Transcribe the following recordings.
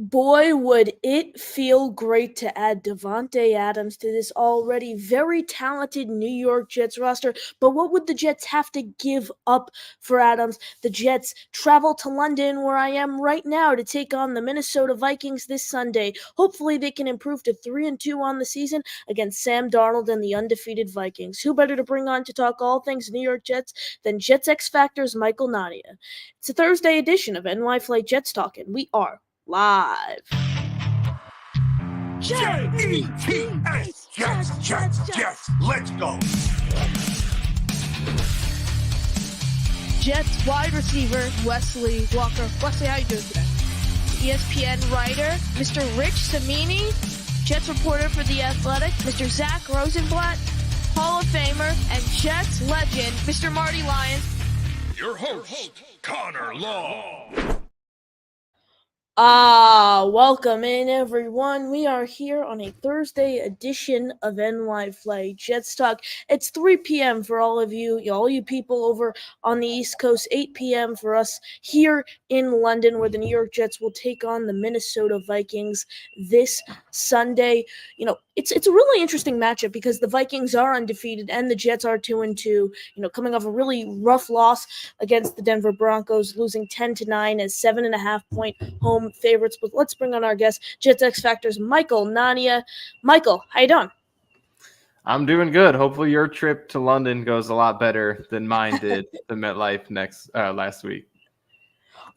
Boy, would it feel great to add Davante Adams to this already very talented New York Jets roster. But what would the Jets have to give up for Adams? The Jets travel to London, where I am right now, to take on the Minnesota Vikings this Sunday. Hopefully, they can improve to 3-2 on the season against Sam Darnold and the undefeated Vikings. Who better to bring on to talk all things New York Jets than Jets X Factor's Michael Nania? It's a Thursday edition of NY Flight Jets Talkin'. We are live. Jets, Jets, let's go. Jets wide receiver Wesley Walker. Wesley, how you doing today? ESPN writer Mr. Rich Cimini, Jets reporter for The Athletic, Mr. Zach Rosenblatt, Hall of Famer and Jets legend Mr. Marty Lyons. Your host, Connor Law. Welcome in, everyone. We are here on a Thursday edition of NY Flight Jets Talk. It's 3 p.m. for all you people over on the East Coast, 8 p.m. for us here in London, where the New York Jets will take on the Minnesota Vikings this Sunday. It's a really interesting matchup because the Vikings are undefeated and the Jets are 2-2, coming off a really rough loss against the Denver Broncos, losing 10-9 as 7.5-point home favorites. But let's bring on our guest, Jets X Factor's Michael Nania. Michael, how you doing? I'm doing good. Hopefully your trip to London goes a lot better than mine did to MetLife last week.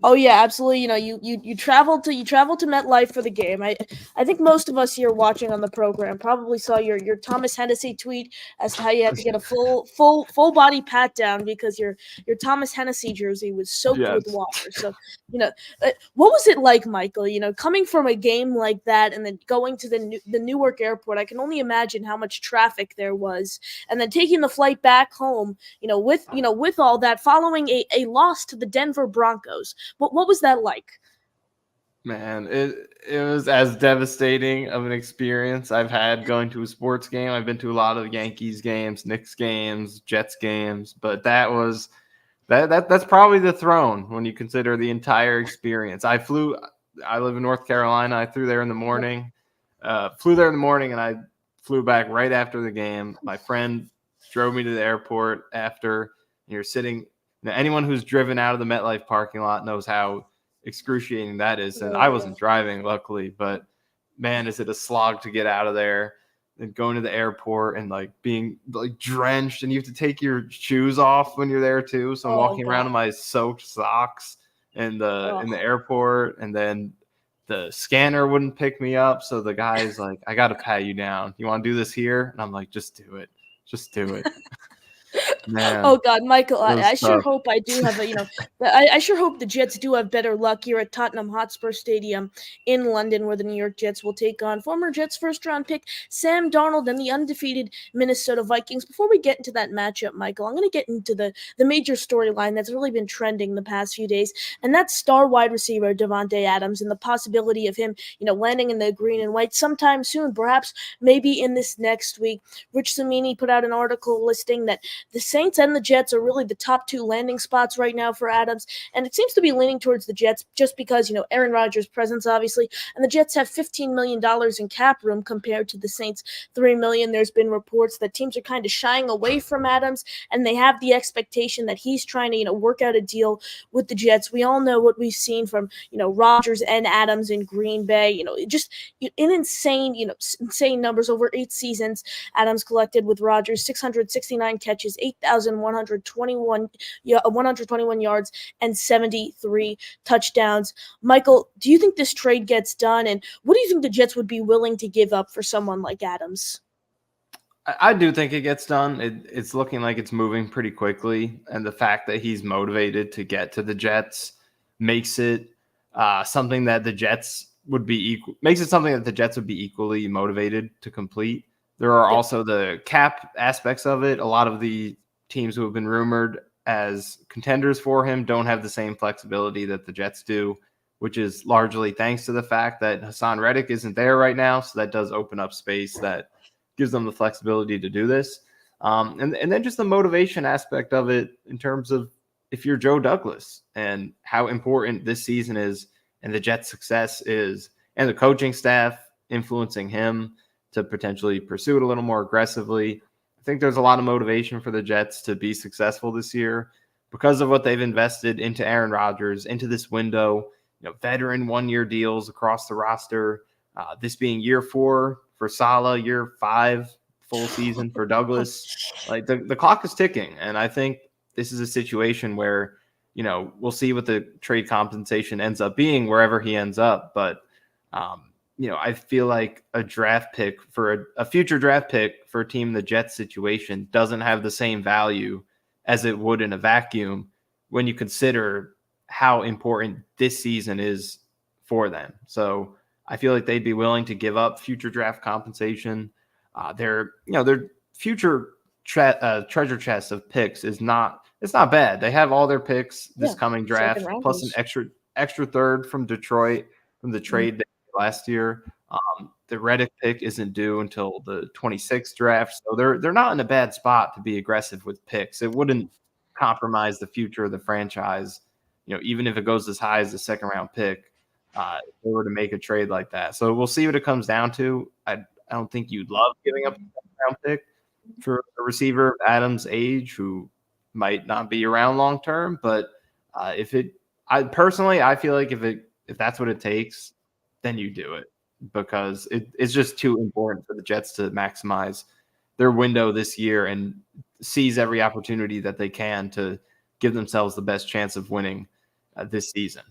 Oh yeah, absolutely. You traveled to MetLife for the game. I think most of us here watching on the program probably saw your Thomas Hennessy tweet as to how you had to get a full body pat down because your Thomas Hennessy jersey was soaked with water. So what was it like, Michael? Coming from a game like that and then going to the Newark airport, I can only imagine how much traffic there was, and then taking the flight back home. With all that, following a loss to the Denver Broncos. What was that like? Man, it was as devastating of an experience I've had going to a sports game. I've been to a lot of Yankees games, Knicks games, Jets games, but that's probably the throne when you consider the entire experience. I live in North Carolina. I flew there in the morning, and I flew back right after the game. My friend drove me to the airport after. You're sitting. Anyone who's driven out of the MetLife parking lot knows how excruciating that is. And I wasn't driving, luckily, but man, is it a slog to get out of there and going to the airport and being drenched, and you have to take your shoes off when you're there too. So I'm walking around in my soaked socks in the airport, and then the scanner wouldn't pick me up. So the guy's like, I got to pat you down. You want to do this here? And I'm like, just do it. Just do it. Man, oh God, Michael, I sure hope I do have I sure hope the Jets do have better luck here at Tottenham Hotspur Stadium in London, where the New York Jets will take on former Jets first-round pick Sam Darnold and the undefeated Minnesota Vikings. Before we get into that matchup, Michael, I'm going to get into the major storyline that's really been trending the past few days, and that's star wide receiver Davante Adams and the possibility of him, landing in the green and white sometime soon, perhaps maybe in this next week. Rich Cimini put out an article listing that the Saints and the Jets are really the top two landing spots right now for Adams, and it seems to be leaning towards the Jets just because, Aaron Rodgers' presence, obviously, and the Jets have $15 million in cap room compared to the Saints' $3 million. There's been reports that teams are kind of shying away from Adams, and they have the expectation that he's trying to, work out a deal with the Jets. We all know what we've seen from, Rodgers and Adams in Green Bay, just insane numbers over 8 seasons. Adams collected with Rodgers 669 catches, 121 yards, and 73 touchdowns. Michael, do you think this trade gets done? And what do you think the Jets would be willing to give up for someone like Adams? I do think it gets done. It's looking like it's moving pretty quickly. And the fact that he's motivated to get to the Jets makes it something that the Jets would be equally motivated to complete. There are also the cap aspects of it. A lot of the teams who have been rumored as contenders for him don't have the same flexibility that the Jets do, which is largely thanks to the fact that Hassan Reddick isn't there right now. So that does open up space that gives them the flexibility to do this. And then just the motivation aspect of it in terms of if you're Joe Douglas and how important this season is and the Jets' success is, and the coaching staff influencing him to potentially pursue it a little more aggressively. I think there's a lot of motivation for the Jets to be successful this year because of what they've invested into Aaron Rodgers, into this window, veteran one-year deals across the roster. This being year 4 for Saleh, year 5 full season for Douglas. Like the clock is ticking, and I think this is a situation where we'll see what the trade compensation ends up being wherever he ends up. But I feel like a draft pick for a future draft pick for a team in the Jets situation doesn't have the same value as it would in a vacuum when you consider how important this season is for them. So I feel like they'd be willing to give up future draft compensation. Their future treasure chest of picks it's not bad. They have all their picks this coming draft, plus an extra third from Detroit from the trade last year. The Reddick pick isn't due until the 26th draft, so they're not in a bad spot to be aggressive with picks. It wouldn't compromise the future of the franchise, even if it goes as high as the second round pick, if they were to make a trade like that. So we'll see what it comes down to. I don't think you'd love giving up a second round pick for a receiver of Adams' age who might not be around long term, but I feel like if that's what it takes, then you do it, because it's just too important for the Jets to maximize their window this year and seize every opportunity that they can to give themselves the best chance of winning this season.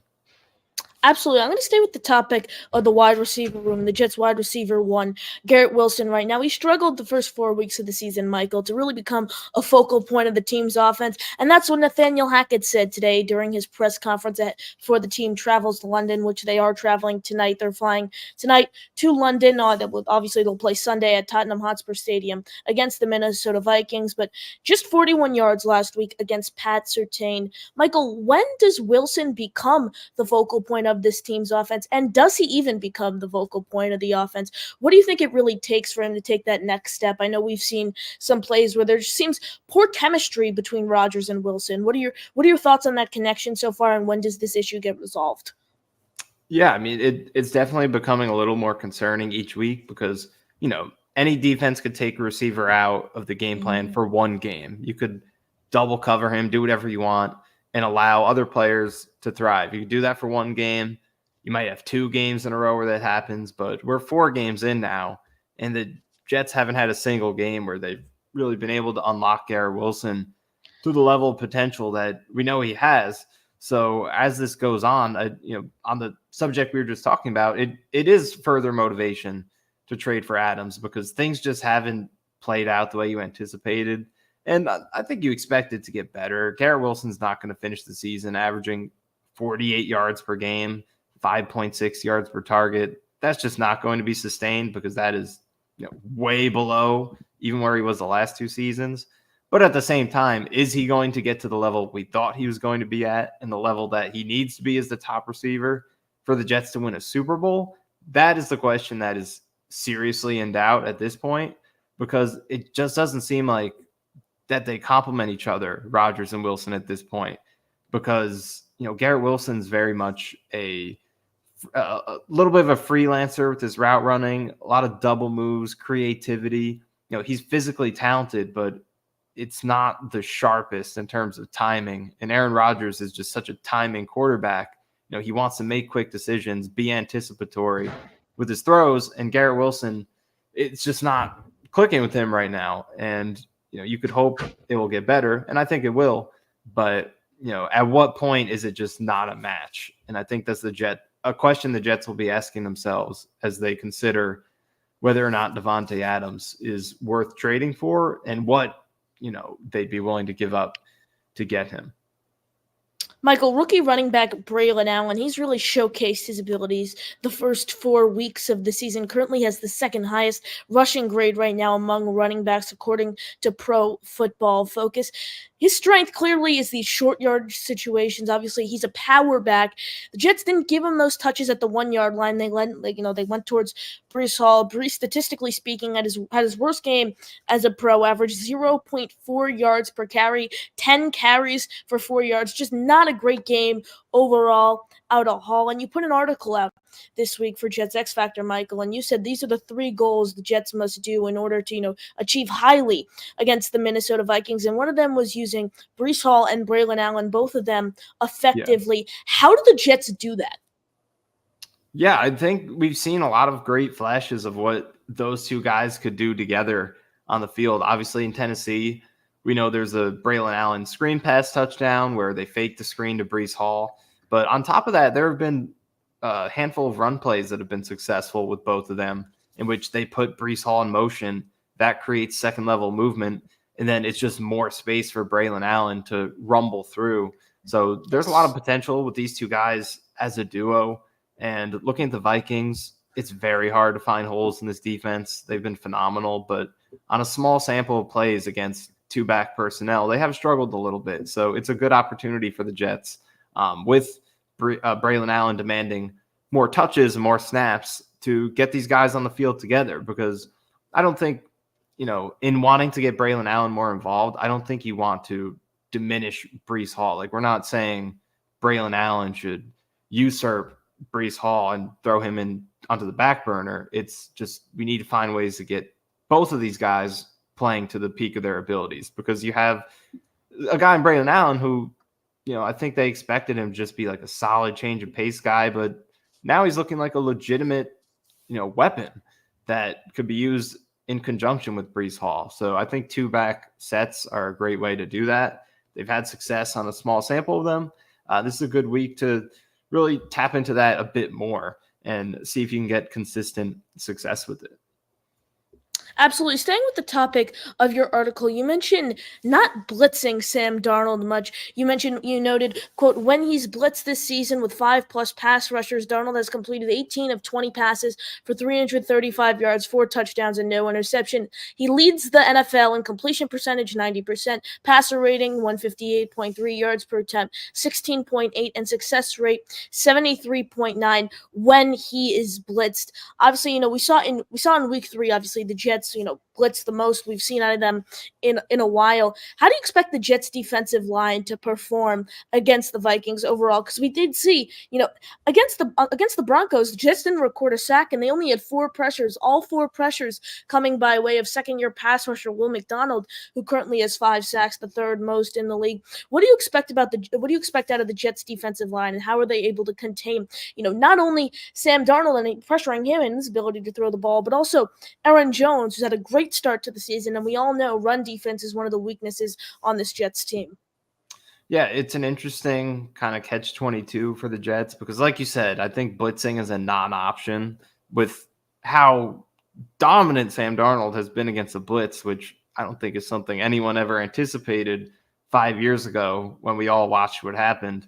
Absolutely. I'm going to stay with the topic of the wide receiver room. The Jets wide receiver 1, Garrett Wilson, right now. He struggled the first 4 weeks of the season, Michael, to really become a focal point of the team's offense. And that's what Nathaniel Hackett said today during his press conference before the team travels to London, which they are traveling tonight. They're flying tonight to London. Obviously, they'll play Sunday at Tottenham Hotspur Stadium against the Minnesota Vikings, but just 41 yards last week against Pat Surtain. Michael, when does Wilson become the focal point of this team's offense, and does he even become the vocal point of the offense? What do you think it really takes for him to take that next step? I know we've seen some plays where there just seems poor chemistry between Rodgers and Wilson. What are your thoughts on that connection so far, and when does this issue get resolved? Yeah, I mean, it's definitely becoming a little more concerning each week because, any defense could take a receiver out of the game plan for one game. You could double cover him, do whatever you want, and allow other players to thrive. You can do that for one game. You might have 2 games in a row where that happens, but we're 4 games in now, and the Jets haven't had a single game where they've really been able to unlock Garrett Wilson to the level of potential that we know he has. So as this goes on, on the subject we were just talking about, it is further motivation to trade for Adams because things just haven't played out the way you anticipated. And I think you expect it to get better. Garrett Wilson's not going to finish the season averaging 48 yards per game, 5.6 yards per target. That's just not going to be sustained because that is way below even where he was the last 2 seasons. But at the same time, is he going to get to the level we thought he was going to be at and the level that he needs to be as the top receiver for the Jets to win a Super Bowl? That is the question that is seriously in doubt at this point because it just doesn't seem like that they complement each other, Rodgers and Wilson, at this point, because Garrett Wilson's very much a little bit of a freelancer with his route running, a lot of double moves, creativity. He's physically talented, but it's not the sharpest in terms of timing. And Aaron Rodgers is just such a timing quarterback. He wants to make quick decisions, be anticipatory with his throws, and Garrett Wilson, it's just not clicking with him right now. And you could hope it will get better, and I think it will. But at what point is it just not a match? And I think that's a question the Jets will be asking themselves as they consider whether or not Davante Adams is worth trading for and what they'd be willing to give up to get him. Michael, rookie running back Braylon Allen, he's really showcased his abilities the first 4 weeks of the season. Currently has the second highest rushing grade right now among running backs, according to Pro Football Focus. His strength clearly is these short yard situations. Obviously, he's a power back. The Jets didn't give him those touches at the 1 yard line. They went towards Breece Hall. Breece, statistically speaking, had his worst game as a pro, averaged 0.4 yards per carry, 10 carries for 4 yards. Just not a great game overall out of Hall. And you put an article out this week for Jets X Factor, Michael, and you said these are the 3 goals the Jets must do in order to, achieve highly against the Minnesota Vikings. And one of them was using Breece Hall and Braylon Allen, both of them effectively. Yeah. How do the Jets do that? Yeah, I think we've seen a lot of great flashes of what those two guys could do together on the field. Obviously, in Tennessee, we know there's a Braylon Allen screen pass touchdown where they faked the screen to Breece Hall. But on top of that, there have been a handful of run plays that have been successful with both of them in which they put Breece Hall in motion. That creates second-level movement, and then it's just more space for Braylon Allen to rumble through. So there's a lot of potential with these two guys as a duo. And looking at the Vikings, it's very hard to find holes in this defense. They've been phenomenal, but on a small sample of plays against two-back personnel, they have struggled a little bit. So it's a good opportunity for the Jets with Braylon Allen demanding more touches and more snaps to get these guys on the field together, because I don't think, in wanting to get Braylon Allen more involved, I don't think you want to diminish Breece Hall. Like, we're not saying Braylon Allen should usurp Breece Hall and throw him in onto the back burner. It's just we need to find ways to get both of these guys playing to the peak of their abilities, because you have a guy in Braylon Allen who, I think they expected him to just be like a solid change of pace guy, but now he's looking like a legitimate, weapon that could be used in conjunction with Breece Hall. So I think 2-back sets are a great way to do that. They've had success on a small sample of them. This is a good week to really tap into that a bit more and see if you can get consistent success with it. Absolutely. Staying with the topic of your article, you mentioned not blitzing Sam Darnold much. You noted, quote, when he's blitzed this season with 5+ pass rushers, Darnold has completed 18 of 20 passes for 335 yards, 4 touchdowns, and no interception. He leads the NFL in completion percentage, 90%, passer rating, 158.3 yards per attempt, 16.8, and success rate, 73.9 when he is blitzed. Obviously, we saw in week 3, obviously, the Jets blitz the most we've seen out of them in a while. How do you expect the Jets defensive line to perform against the Vikings overall? Because we did see, against the Broncos, the Jets didn't record a sack, and they only had 4 pressures, all 4 pressures coming by way of second-year pass rusher Will McDonald, who currently has 5 sacks, the 3rd most in the league. What do you expect out of the Jets defensive line, and how are they able to contain, not only Sam Darnold and pressuring him and his ability to throw the ball, but also Aaron Jones, who's had a great start to the season, and we all know run defense is one of the weaknesses on this Jets team. Yeah, it's an interesting kind of catch-22 for the Jets because, like you said, I think blitzing is a non-option with how dominant Sam Darnold has been against the blitz, which I don't think is something anyone ever anticipated 5 years ago when we all watched what happened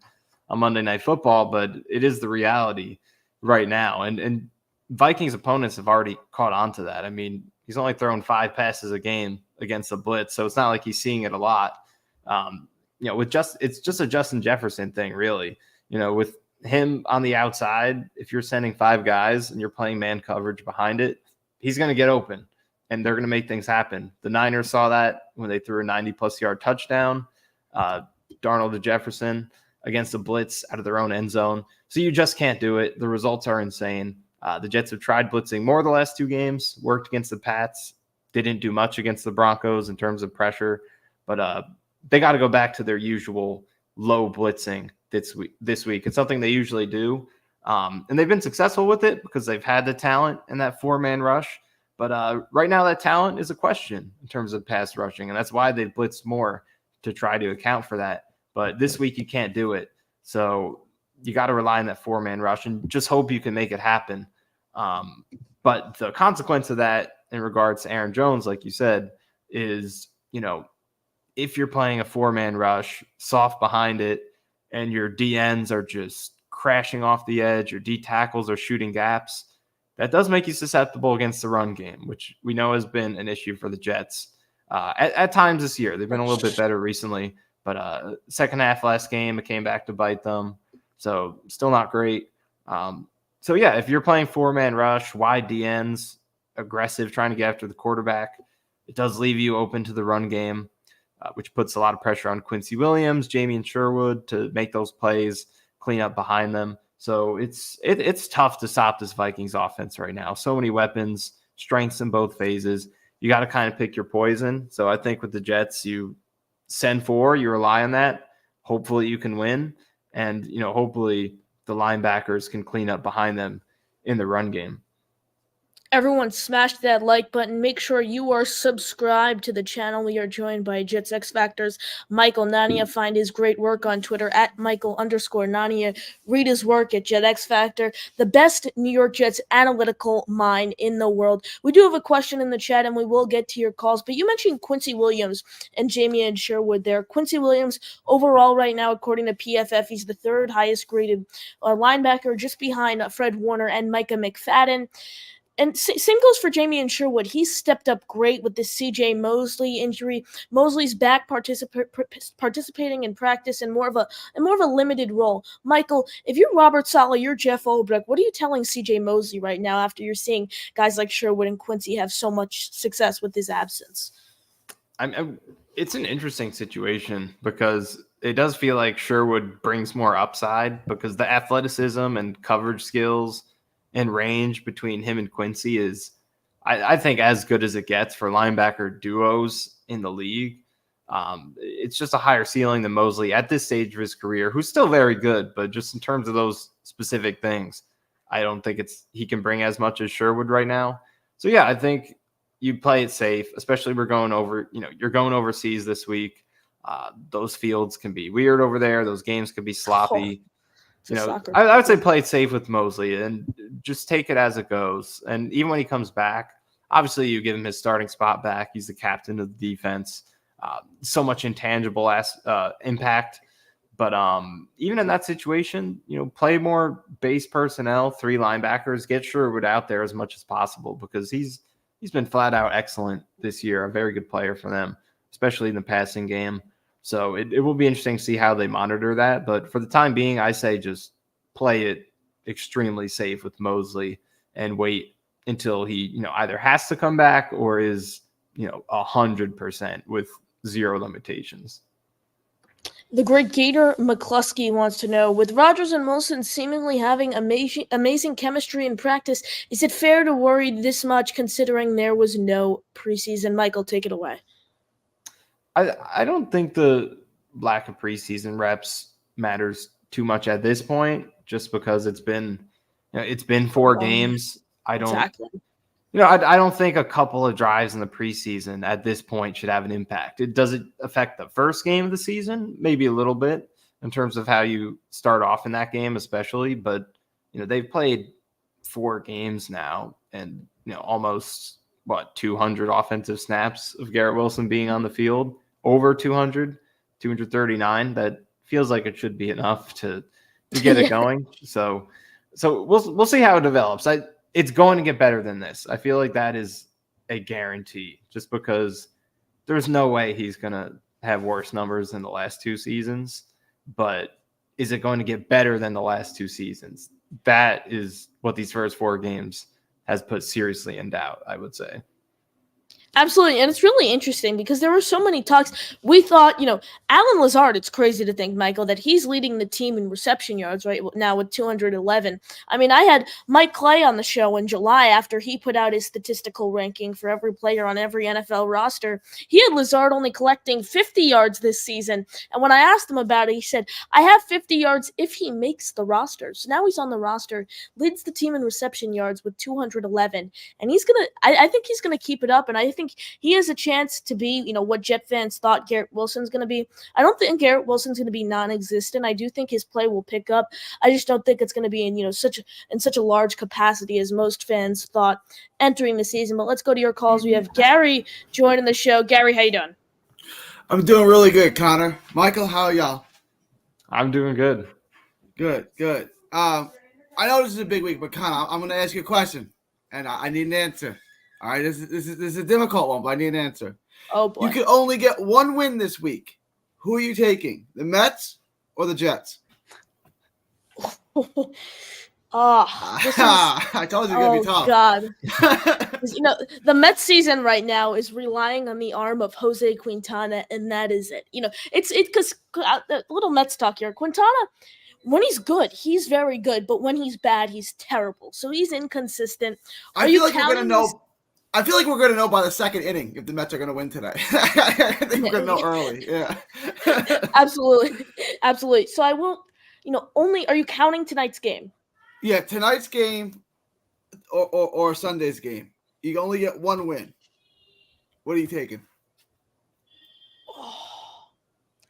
on Monday Night Football, but it is the reality right now. And Vikings opponents have already caught on to that. I mean, he's only thrown 5 passes a game against the blitz, so it's not like he's seeing it a lot. It's just a Justin Jefferson thing, really. With him on the outside, if you're sending 5 guys and you're playing man coverage behind it, he's going to get open, and they're going to make things happen. The Niners saw that when they threw a 90+ yard touchdown, Darnold to Jefferson against the blitz out of their own end zone. So you just can't do it. The results are insane. The Jets have tried blitzing more the last 2 games, worked against the Pats, didn't do much against the Broncos in terms of pressure, but they got to go back to their usual low blitzing this week. It's something they usually do, and they've been successful with it because they've had the talent in that 4-man rush, but right now that talent is a question in terms of pass rushing, and that's why they've blitzed more to try to account for that. But this week you can't do it, so you got to rely on that 4-man rush and just hope you can make it happen. But the consequence of that in regards to Aaron Jones, like you said, is, if you're playing a 4-man rush, soft behind it, and your DNs are just crashing off the edge, your D tackles are shooting gaps, that does make you susceptible against the run game, which we know has been an issue for the Jets. At times this year, they've been a little bit better recently, but second half last game, it came back to bite them. So still not great. So yeah, if you're playing 4-man rush, wide DNs, aggressive, trying to get after the quarterback, it does leave you open to the run game, which puts a lot of pressure on Quincy Williams, Jamie and Sherwood to make those plays. clean up behind them. So it's tough to stop this Vikings offense right now. So many weapons, strengths in both phases. You got to kind of pick your poison. So I think with the Jets, you send 4, you rely on that. Hopefully you can win. And, hopefully the linebackers can clean up behind them in the run game. Everyone smash that like button. Make sure you are subscribed to the channel. We are joined by Jets X Factor's Michael Nania. Find his great work on Twitter at Michael_Nania. Read his work at Jet X Factor, the best New York Jets analytical mind in the world. We do have a question in the chat, and we will get to your calls. But you mentioned Quincy Williams and Jamie Sherwood there. Quincy Williams, overall right now, according to PFF, he's the 3rd highest graded linebacker, just behind Fred Warner and Micah McFadden. And same goes for Jamie Sherwood. He's stepped up great with the C.J. Mosley injury. Mosley's back participating in practice in more of a limited role. Michael, if you're Robert Saleh, you're Jeff Olbrich, what are you telling C.J. Mosley right now after you're seeing guys like Sherwood and Quincy have so much success with his absence? It's an interesting situation because it does feel like Sherwood brings more upside because the athleticism and coverage skills and range between him and Quincy is, I think, as good as it gets for linebacker duos in the league. It's just a higher ceiling than Mosley at this stage of his career, who's still very good, but just in terms of those specific things, I don't think he can bring as much as Sherwood right now. So yeah, I think you play it safe, especially you're going overseas this week. Those fields can be weird over there. Those games can be sloppy. I would say play it safe with Mosley and just take it as it goes. And even when he comes back, obviously you give him his starting spot back. He's the captain of the defense. So much intangible impact. But even in that situation, play more base personnel, 3 linebackers, get Sherwood out there as much as possible because he's been flat out excellent this year. A very good player for them, especially in the passing game. So it will be interesting to see how they monitor that. But for the time being, I say just play it extremely safe with Mosley and wait until he, either has to come back or is, 100% with 0 limitations. The great Gator McCluskey wants to know, with Rodgers and Wilson seemingly having amazing chemistry in practice, is it fair to worry this much considering there was no preseason? Michael, take it away. I don't think the lack of preseason reps matters too much at this point, just because it's been 4 games. I don't think a couple of drives in the preseason at this point should have an impact. Does it affect the first game of the season? Maybe a little bit in terms of how you start off in that game, especially. But they've played 4 games now, and almost 200 offensive snaps of Garrett Wilson being on the field. Over 200, 239. That feels like it should be enough to get it going. So we'll see how it develops. It's going to get better than this. I feel like that is a guarantee, just because there's no way he's going to have worse numbers than the last 2 seasons. But is it going to get better than the last 2 seasons? That is what these first 4 games has put seriously in doubt, I would say. Absolutely, and it's really interesting because there were so many talks. We thought, Alan Lazard, it's crazy to think, Michael, that he's leading the team in reception yards right now with 211. I mean, I had Mike Clay on the show in July after he put out his statistical ranking for every player on every NFL roster. He had Lazard only collecting 50 yards this season, and when I asked him about it, he said, I have 50 yards if he makes the roster. So now he's on the roster, leads the team in reception yards with 211, and I think he's going to keep it up, and I think he has a chance to be, what Jet fans thought Garrett Wilson's going to be. I don't think Garrett Wilson's going to be non-existent. I do think his play will pick up. I just don't think it's going to be in, such a large capacity as most fans thought entering the season. But let's go to your calls. We have Gary joining the show. Gary, how you doing? I'm doing really good, Connor. Michael, how are y'all? I'm doing good. Good. I know this is a big week, but Connor, I'm going to ask you a question, and I need an answer. All right, this is a difficult one, but I need an answer. Oh, boy. You can only get 1 win this week. Who are you taking, the Mets or the Jets? I told you it was going to be tough. God. The Mets season right now is relying on the arm of Jose Quintana, and that is it. It's because a little Mets talk here. Quintana, when he's good, he's very good, but when he's bad, he's terrible. So he's inconsistent. I feel like we're gonna know by the second inning if the Mets are gonna win today. I think we're gonna know early. Yeah. Absolutely. Absolutely. So I won't, only are you counting tonight's game? Yeah, tonight's game or Sunday's game. You only get one win. What are you taking?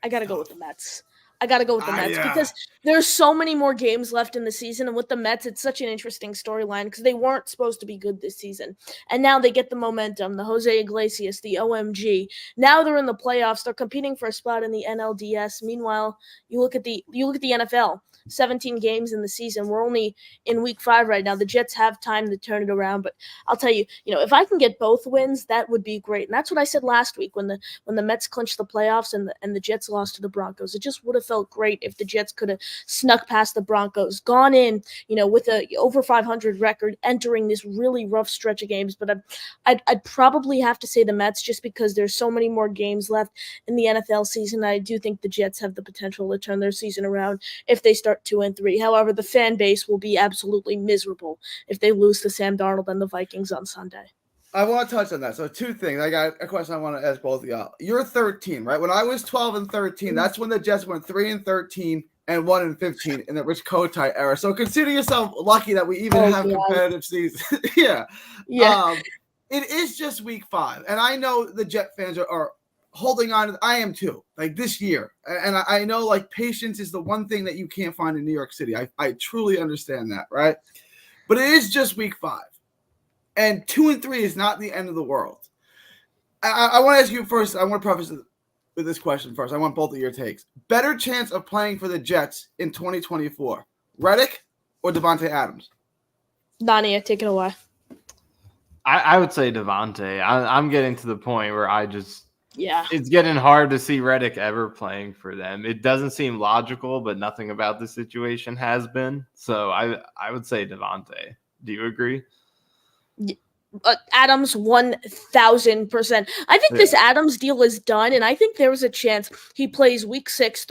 I gotta go with the Mets. Mets Yeah. because there's so many more games left in the season, and with the Mets, it's such an interesting storyline because they weren't supposed to be good this season, and now they get the momentum. The Jose Iglesias, the OMG. Now they're in the playoffs. They're competing for a spot in the NLDS. Meanwhile, you look at the NFL. 17 games in the season. We're only in week 5 right now. The Jets have time to turn it around, but I'll tell you, if I can get both wins, that would be great. And that's what I said last week when the Mets clinched the playoffs and the Jets lost to the Broncos. It just would have felt great if the Jets could have snuck past the Broncos, gone in, with a over 500 record, entering this really rough stretch of games. But I'd probably have to say the Mets just because there's so many more games left in the NFL season. I do think the Jets have the potential to turn their season around if they start 2-3. However, the fan base will be absolutely miserable if they lose to Sam Darnold and the Vikings on Sunday. I want to touch on that. So 2 things. I got a question I want to ask both of y'all. You're 13, right? When I was 12 and 13, that's when the Jets went 3-13 and 1-15 in the Rich Kotite era. So consider yourself lucky that we even have competitive seasons. Yeah. It is just week 5, and I know the Jet fans are holding on. I am too, like this year. And I know like patience is the one thing that you can't find in New York City. I truly understand that, right? But it is just week 5. And 2-3 is not the end of the world. I want to ask you first. I want to preface with this question first. I want both of your takes. Better chance of playing for the Jets in 2024, Reddick or Davante Adams? Nania, take it away. I would say Davante. I'm getting to the point where yeah, it's getting hard to see Reddick ever playing for them. It doesn't seem logical, but nothing about the situation has been. So I would say Davante. Do you agree? Adams 1,000%. I think this Adams deal is done, and I think there was a chance he plays week 6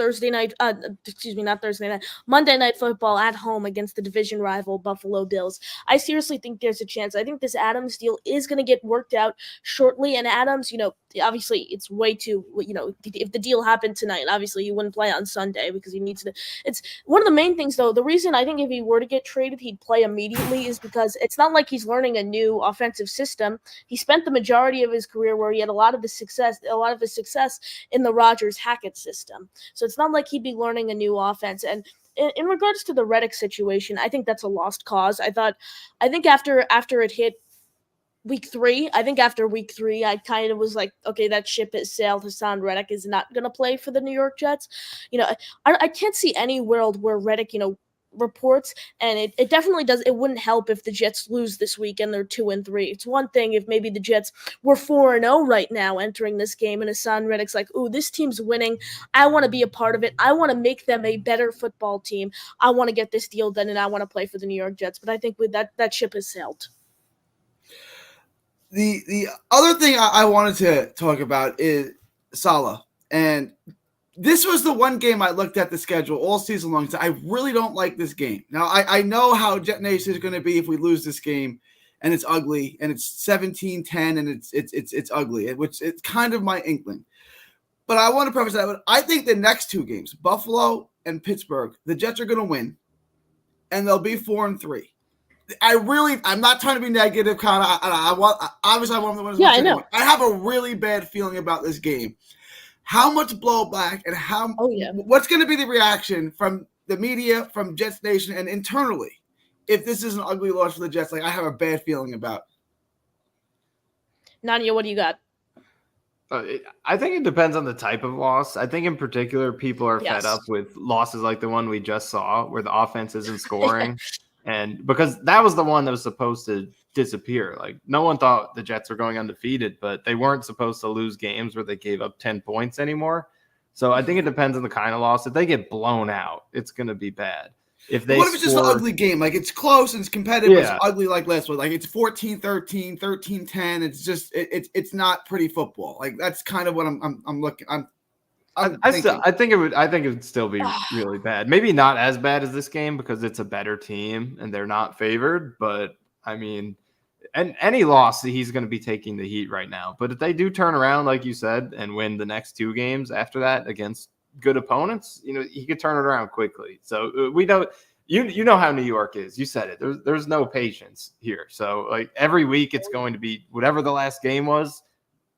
Monday Night Football at home against the division rival Buffalo Bills. I seriously think there's a chance. I think this Adams deal is going to get worked out shortly, and Adams, obviously it's way too, if the deal happened tonight, obviously he wouldn't play on Sunday because he needs to. It's one of the main things, though. The reason I think if he were to get traded, he'd play immediately is because it's not like he's learning a new offensive system. He spent the majority of his career where he had a lot of his success in the Rodgers-Hackett system. So it's not like he'd be learning a new offense. And in regards to the Reddick situation, I think that's a lost cause. I think after it hit week 3, I kind of was like, okay, that ship has sailed. Hassan Reddick is not going to play for the New York Jets. I can't see any world where Reddick, reports, and it definitely does. It wouldn't help if the Jets lose this week and they're 2-3. It's one thing if maybe the Jets were 4-0 right now entering this game, and Hassan Reddick's like, "Ooh, this team's winning. I want to be a part of it. I want to make them a better football team. I want to get this deal done, and I want to play for the New York Jets." But I think with that ship has sailed. The other thing I wanted to talk about is Salah, and this was the one game I looked at the schedule all season long. So I really don't like this game. Now, I know how Jet Nation is going to be if we lose this game, and it's ugly, and it's 17-10, and it's ugly, which it's kind of my inkling. But I want to preface that. I think the next 2 games, Buffalo and Pittsburgh, the Jets are going to win, and they'll be 4-3. I'm not trying to be negative, kind of. I want them to win. Yeah, I know. I have a really bad feeling about this game. How much blowback and what's going to be the reaction from the media, from Jets Nation, and internally if this is an ugly loss for the Jets? Like I have a bad feeling about. Nania, what do you got? I think it depends on the type of loss. I think in particular, people are fed up with losses like the one we just saw where the offense isn't scoring. And because that was the one that was supposed to disappear. Like no one thought the Jets were going undefeated, but they weren't supposed to lose games where they gave up 10 points anymore. So I think it depends on the kind of loss. If they get blown out, it's going to be bad. What if it's just an ugly game? Like it's close and it's competitive, but it's ugly like last one. Like it's 14-13, 13-10. It's just it's not pretty football. Like that's kind of what I'm looking. I think it would still be really bad. Maybe not as bad as this game because it's a better team and they're not favored. But I mean, and any loss, he's going to be taking the heat right now. But if they do turn around, like you said, and win the next 2 games after that against good opponents, he could turn it around quickly. So we know. You know how New York is. You said it. There's no patience here. So like every week it's going to be whatever the last game was.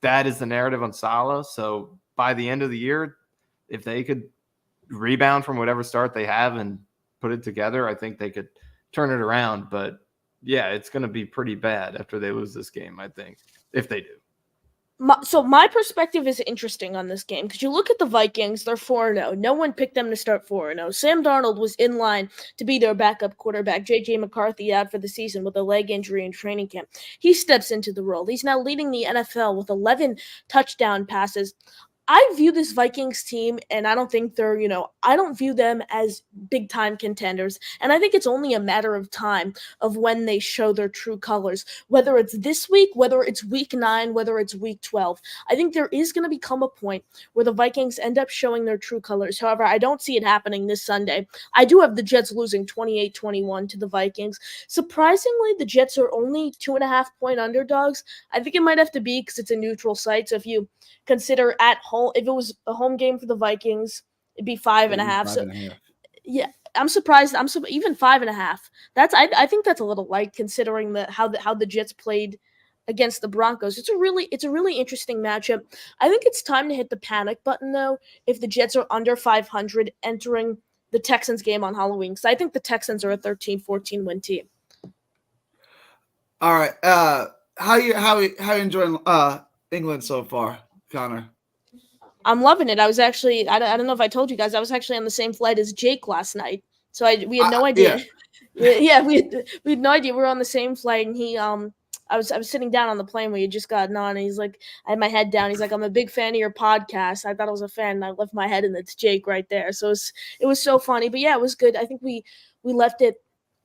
That is the narrative on Salah. So by the end of the year, if they could rebound from whatever start they have and put it together, I think they could turn it around. But yeah, it's going to be pretty bad after they lose this game, I think, if they do. So my perspective is interesting on this game because you look at the Vikings, they're 4-0. No one picked them to start 4-0. Sam Darnold was in line to be their backup quarterback. J.J. McCarthy out for the season with a leg injury in training camp. He steps into the role. He's now leading the NFL with 11 touchdown passes. I view this Vikings team, and I don't think they're, I don't view them as big-time contenders. And I think it's only a matter of time of when they show their true colors, whether it's this week, whether it's week 9, whether it's week 12. I think there is going to become a point where the Vikings end up showing their true colors. However, I don't see it happening this Sunday. I do have the Jets losing 28-21 to the Vikings. Surprisingly, the Jets are only 2.5-point underdogs. I think it might have to be because it's a neutral site. So if you consider at home, if it was a home game for the Vikings, it'd be 5.5. So yeah, I'm surprised. Even 5.5. I think that's a little light considering how the Jets played against the Broncos. It's a really interesting matchup. I think it's time to hit the panic button though if the Jets are under 500 entering the Texans game on Halloween, because I think the Texans are a 13-14 win team. All right, how you enjoying England so far, Connor? I'm loving it. I was actually, I don't know if I told you guys, I was actually on the same flight as Jake last night. So we had no idea. Yeah, we had no idea. We were on the same flight, and I was sitting down on the plane when he had just gotten on, and he's like, I had my head down. He's like, I'm a big fan of your podcast. I thought I was a fan, and I left my head, and it's Jake right there. So it was so funny. But yeah, it was good. I think we left at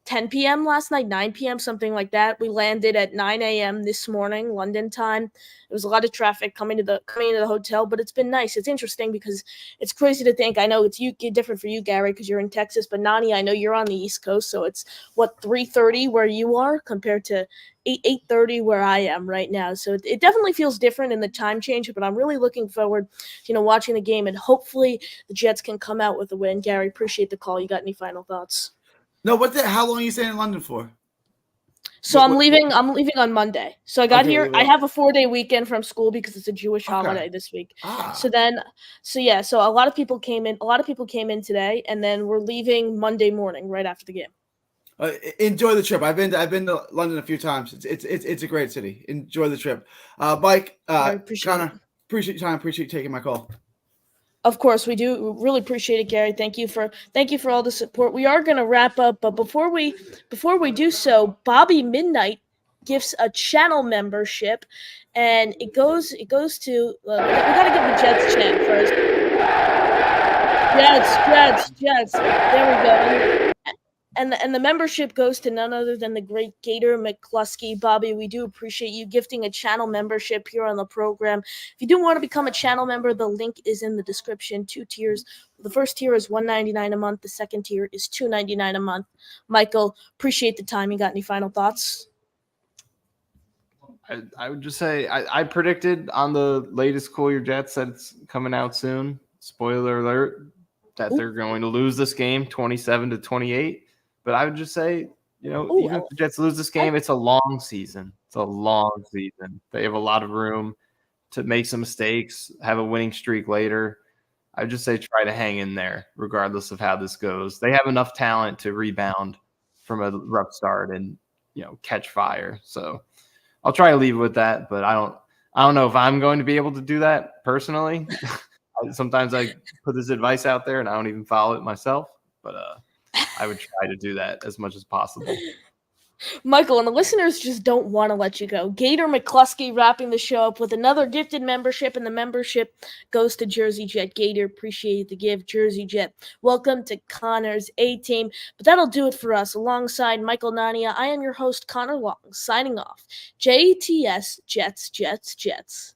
10 p.m. last night, 9 p.m., something like that. We landed at 9 a.m. this morning, London time. There was a lot of traffic coming to the hotel, but it's been nice. It's interesting because it's crazy to think. I know it's different for you, Gary, because you're in Texas, but Nani, I know you're on the East Coast, so it's 3:30 where you are compared to 8:30 where I am right now. So it definitely feels different in the time change, but I'm really looking forward, watching the game, and hopefully the Jets can come out with a win. Gary, appreciate the call. You got any final thoughts? No, how long are you staying in London for? So I'm leaving on Monday. So I got here. I have a 4-day weekend from school because it's a Jewish holiday this week. So a lot of people came in today, and then we're leaving Monday morning right after the game. Enjoy the trip. I've been to London a few times. It's a great city. Enjoy the trip. Mike, Connor, appreciate your time. Appreciate you taking my call. Of course, we do. We really appreciate it, Gary. Thank you for all the support. We are going to wrap up, but before we do so, Bobby Midnight gifts a channel membership, and it goes to. We got to give the Jets chant first. Jets. There we go. And the membership goes to none other than the great Gator McCluskey. Bobby, we do appreciate you gifting a channel membership here on the program. If you do want to become a channel member, the link is in the description. 2 tiers. The first tier is $1.99 a month. The second tier is $2.99 a month. Michael, appreciate the time. You got any final thoughts? I would just say I predicted on the latest Cool Your Jets that it's coming out soon. Spoiler alert, that they're going to lose this game 27-28. But I would just say, even if the Jets lose this game, it's a long season. It's a long season. They have a lot of room to make some mistakes, have a winning streak later. I would just say try to hang in there, regardless of how this goes. They have enough talent to rebound from a rough start and catch fire. So I'll try to leave it with that. But I don't know if I'm going to be able to do that personally. Sometimes I put this advice out there and I don't even follow it myself. But I would try to do that as much as possible. Michael, and the listeners just don't want to let you go. Gator McCluskey wrapping the show up with another gifted membership, and the membership goes to Jersey Jet. Gator, appreciate the gift. Jersey Jet, welcome to Connor's A-Team. But that'll do it for us. Alongside Michael Nania, I am your host, Connor Long, signing off. JTS, Jets.